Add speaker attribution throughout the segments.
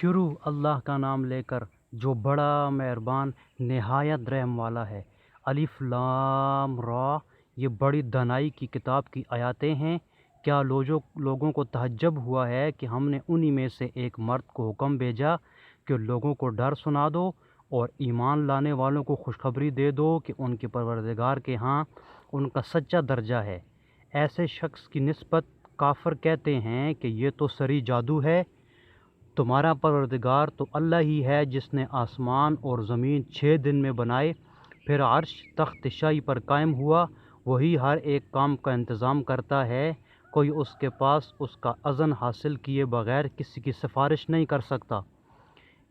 Speaker 1: شروع اللہ کا نام لے کر جو بڑا مہربان نہایت رحم والا ہے۔ الف لام را، یہ بڑی دانائی کی کتاب کی آیاتیں ہیں۔ کیا لوگوں کو تعجب ہوا ہے کہ ہم نے انہی میں سے ایک مرد کو حکم بھیجا کہ لوگوں کو ڈر سنا دو اور ایمان لانے والوں کو خوشخبری دے دو کہ ان کے پروردگار کے ہاں ان کا سچا درجہ ہے۔ ایسے شخص کی نسبت کافر کہتے ہیں کہ یہ تو سری جادو ہے۔ تمہارا پروردگار تو اللہ ہی ہے جس نے آسمان اور زمین 6 دن میں بنائے، پھر عرش تخت شاہی پر قائم ہوا۔ وہی ہر ایک کام کا انتظام کرتا ہے، کوئی اس کے پاس اس کا اذن حاصل کیے بغیر کسی کی سفارش نہیں کر سکتا۔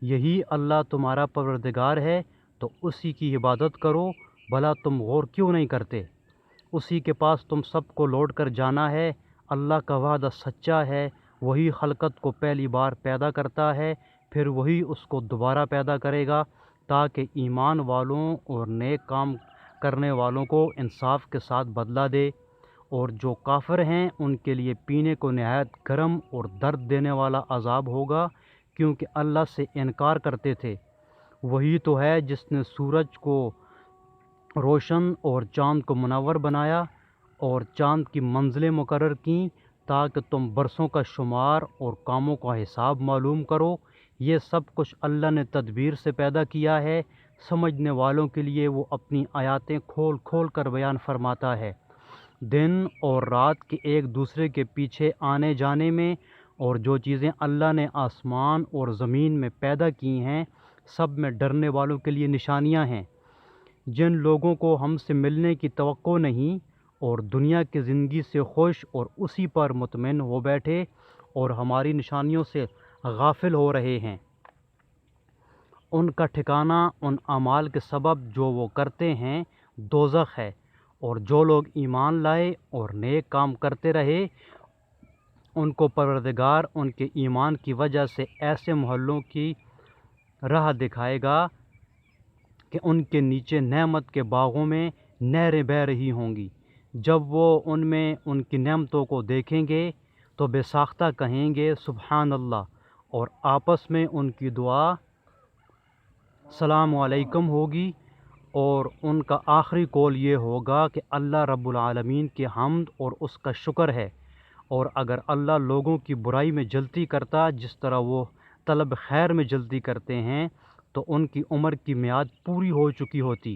Speaker 1: یہی اللہ تمہارا پروردگار ہے تو اسی کی عبادت کرو، بھلا تم غور کیوں نہیں کرتے؟ اسی کے پاس تم سب کو لوٹ کر جانا ہے۔ اللہ کا وعدہ سچا ہے، وہی خلقت کو پہلی بار پیدا کرتا ہے، پھر وہی اس کو دوبارہ پیدا کرے گا تاکہ ایمان والوں اور نیک کام کرنے والوں کو انصاف کے ساتھ بدلہ دے، اور جو کافر ہیں ان کے لیے پینے کو نہایت گرم اور درد دینے والا عذاب ہوگا، کیونکہ اللہ سے انکار کرتے تھے۔ وہی تو ہے جس نے سورج کو روشن اور چاند کو منور بنایا اور چاند کی منزلیں مقرر کیں تاکہ تم برسوں کا شمار اور کاموں کا حساب معلوم کرو۔ یہ سب کچھ اللہ نے تدبیر سے پیدا کیا ہے۔ سمجھنے والوں کے لیے وہ اپنی آیاتیں کھول کھول کر بیان فرماتا ہے۔ دن اور رات کے ایک دوسرے کے پیچھے آنے جانے میں اور جو چیزیں اللہ نے آسمان اور زمین میں پیدا کی ہیں سب میں ڈرنے والوں کے لیے نشانیاں ہیں۔ جن لوگوں کو ہم سے ملنے کی توقع نہیں اور دنیا کی زندگی سے خوش اور اسی پر مطمئن ہو بیٹھے اور ہماری نشانیوں سے غافل ہو رہے ہیں، ان کا ٹھکانہ ان اعمال کے سبب جو وہ کرتے ہیں دوزخ ہے۔ اور جو لوگ ایمان لائے اور نیک کام کرتے رہے ان کو پروردگار ان کے ایمان کی وجہ سے ایسے محلوں کی راہ دکھائے گا کہ ان کے نیچے نعمت کے باغوں میں نہریں بہہ رہی ہوں گی۔ جب وہ ان میں ان کی نعمتوں کو دیکھیں گے تو بے ساختہ کہیں گے سبحان اللہ، اور آپس میں ان کی دعا السلام علیکم ہوگی، اور ان کا آخری قول یہ ہوگا کہ اللہ رب العالمین کی حمد اور اس کا شکر ہے۔ اور اگر اللہ لوگوں کی برائی میں جلدی کرتا جس طرح وہ طلب خیر میں جلدی کرتے ہیں تو ان کی عمر کی میعاد پوری ہو چکی ہوتی۔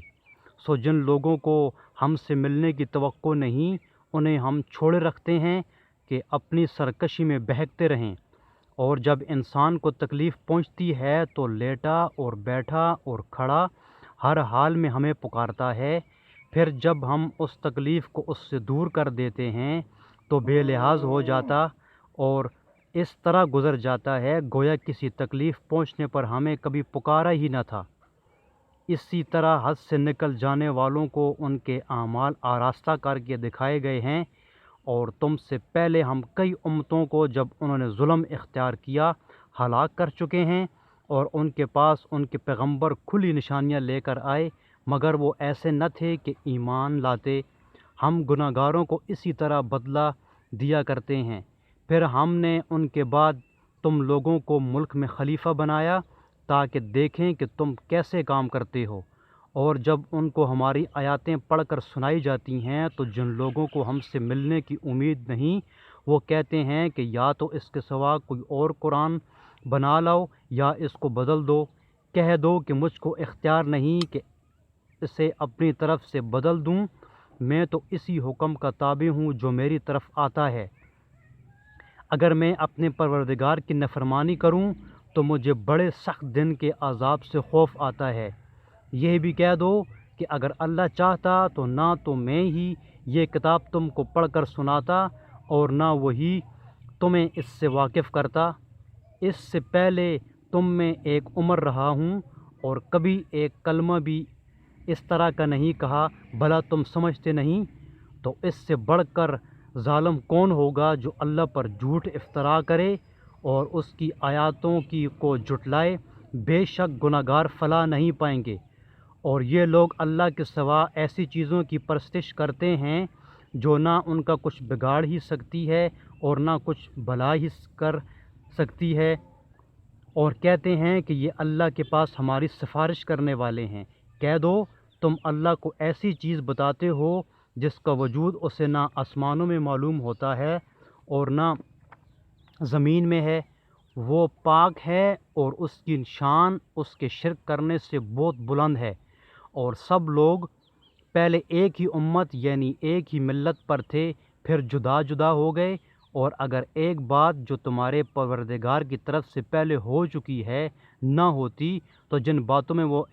Speaker 1: سو جن لوگوں کو ہم سے ملنے کی توقع نہیں انہیں ہم چھوڑے رکھتے ہیں کہ اپنی سرکشی میں بہکتے رہیں، اور جب انسان کو تکلیف پہنچتی ہے تو لیٹا اور بیٹھا اور کھڑا ہر حال میں ہمیں پکارتا ہے، پھر جب ہم اس تکلیف کو اس سے دور کر دیتے ہیں تو بے لحاظ ہو جاتا اور اس طرح گزر جاتا ہے گویا کسی تکلیف پہنچنے پر ہمیں کبھی پکارا ہی نہ تھا۔ اسی طرح حد سے نکل جانے والوں کو ان کے اعمال آراستہ کر کے دکھائے گئے ہیں، اور تم سے پہلے ہم کئی امتوں کو جب انہوں نے ظلم اختیار کیا ہلاک کر چکے ہیں، اور ان کے پاس ان کے پیغمبر کھلی نشانیاں لے کر آئے مگر وہ ایسے نہ تھے کہ ایمان لاتے۔ ہم گناہ گاروں کو اسی طرح بدلہ دیا کرتے ہیں۔ پھر ہم نے ان کے بعد تم لوگوں کو ملک میں خلیفہ بنایا تاکہ دیکھیں کہ تم کیسے کام کرتے ہو، اور جب ان کو ہماری آیاتیں پڑھ کر سنائی جاتی ہیں تو جن لوگوں کو ہم سے ملنے کی امید نہیں وہ کہتے ہیں کہ یا تو اس کے سوا کوئی اور قرآن بنا لاؤ یا اس کو بدل دو۔ کہہ دو کہ مجھ کو اختیار نہیں کہ اسے اپنی طرف سے بدل دوں، میں تو اسی حکم کا تابع ہوں جو میری طرف آتا ہے۔ اگر میں اپنے پروردگار کی نافرمانی کروں تو مجھے بڑے سخت دن کے عذاب سے خوف آتا ہے۔ یہ بھی کہہ دو کہ اگر اللہ چاہتا تو نہ تو میں ہی یہ کتاب تم کو پڑھ کر سناتا اور نہ وہی تمہیں اس سے واقف کرتا۔ اس سے پہلے تم میں ایک عمر رہا ہوں اور کبھی ایک کلمہ بھی اس طرح کا نہیں کہا، بھلا تم سمجھتے نہیں؟ تو اس سے بڑھ کر ظالم کون ہوگا جو اللہ پر جھوٹ افطرا کرے اور اس کی آیاتوں کو جھٹلائے؟ بے شک گناہ گار فلاح نہیں پائیں گے۔ اور یہ لوگ اللہ کے سوا ایسی چیزوں کی پرستش کرتے ہیں جو نہ ان کا کچھ بگاڑ ہی سکتی ہے اور نہ کچھ بھلا ہی کر سکتی ہے، اور کہتے ہیں کہ یہ اللہ کے پاس ہماری سفارش کرنے والے ہیں۔ کہہ دو تم اللہ کو ایسی چیز بتاتے ہو جس کا وجود اسے نہ آسمانوں میں معلوم ہوتا ہے اور نہ زمین میں ہے، وہ پاک ہے اور اس کی شان اس کے شرک کرنے سے بہت بلند ہے، اور سب لوگ پہلے ایک ہی امت یعنی ایک ہی ملت پر تھے، پھر جدا جدا ہو گئے، اور اگر ایک بات جو تمہارے پروردگار کی طرف سے پہلے ہو چکی ہے نہ ہوتی تو جن باتوں میں وہ